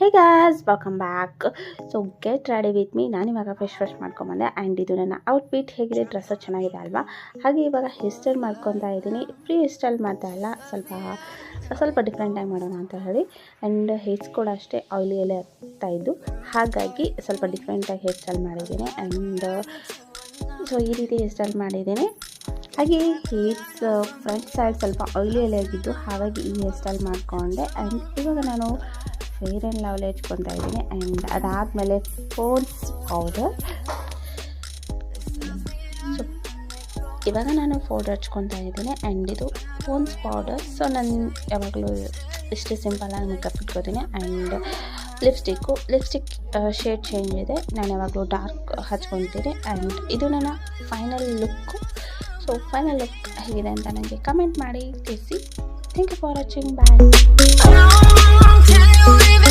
Hey guys, welcome back. So get ready with me. ನಾನು ಇವಾಗ face wash ಮಾಡ್ಕೊಂಬಂದೆ and ಇದು ನನ್ನ ಔಟ್ಫಿಟ್ ಹೇಗಿದೆ, ಡ್ರೆಸ್ಸು ಚೆನ್ನಾಗಿದೆ ಅಲ್ವಾ. ಹಾಗೆ ಇವಾಗ ಹೇರ್ ಸ್ಟೈಲ್ ಮಾಡ್ಕೊತಾ ಇದ್ದೀನಿ. ಫ್ರೀ ಹೇರ್ ಸ್ಟೈಲ್ ಮಾಡ್ತಾ ಇಲ್ಲ, ಸ್ವಲ್ಪ ಡಿಫ್ರೆಂಟಾಗಿ ಮಾಡೋಣ ಅಂತ ಹೇಳಿ. ಆ್ಯಂಡ್ ಹೇರ್ಸ್ ಕೂಡ ಅಷ್ಟೇ ಆಯಿಲಿಯಲ್ಲೇ ಆಗ್ತಾ ಇದ್ದು, ಹಾಗಾಗಿ ಸ್ವಲ್ಪ ಡಿಫ್ರೆಂಟಾಗಿ ಹೇರ್ ಸ್ಟೈಲ್ ಮಾಡಿದ್ದೀನಿ. ಆ್ಯಂಡ್ ಸೊ ಈ ರೀತಿ ಹೇರ್ ಸ್ಟೈಲ್ ಮಾಡಿದ್ದೀನಿ. ಹಾಗೆ ಹೇರ್ಸ್ ಫ್ರಂಟ್ ಸೈಡ್ ಸ್ವಲ್ಪ ಆಯಿಲಿಯಲ್ಲೇ ಆಗಿದ್ದು, ಹಾಗಾಗಿ ಈ ಹೇರ್ ಸ್ಟೈಲ್ ಮಾಡಿಕೊಂಡೆ. ಆ್ಯಂಡ್ ಇವಾಗ ನಾನು ಫೇರ್ ಆ್ಯಂಡ್ ಲವ್ಲಿ ಹಚ್ಕೊತಾ ಇದ್ದೀನಿ. ಆ್ಯಂಡ್ ಅದಾದಮೇಲೆ ಪೋನ್ಸ್ ಪೌಡರ್. ಸೊ ಇವಾಗ ನಾನು ಪೌಡರ್ ಹಚ್ಕೊತಾ ಇದ್ದೀನಿ. ಆ್ಯಂಡ್ ಇದು ಪೋನ್ಸ್ ಪೌಡರ್. ಸೊ ನಾನು ಯಾವಾಗಲೂ ಇಷ್ಟು ಸಿಂಪಲಾಗಿ ಮೇಕಪ್ ಇಟ್ಕೋತೀನಿ. ಆ್ಯಂಡ್ ಲಿಪ್ಸ್ಟಿಕ್ ಶೇಡ್ ಚೇಂಜ್ ಇದೆ, ನಾನು ಯಾವಾಗಲೂ ಡಾರ್ಕ್ ಹಚ್ಕೊತೀನಿ. ಆ್ಯಂಡ್ ಇದು ನನ್ನ final look. So final look ಹೇಗಿದೆ ಅಂತ ನನಗೆ ಕಮೆಂಟ್ ಮಾಡಿ ತಿಳಿಸಿ. Thank you for watching. Bye.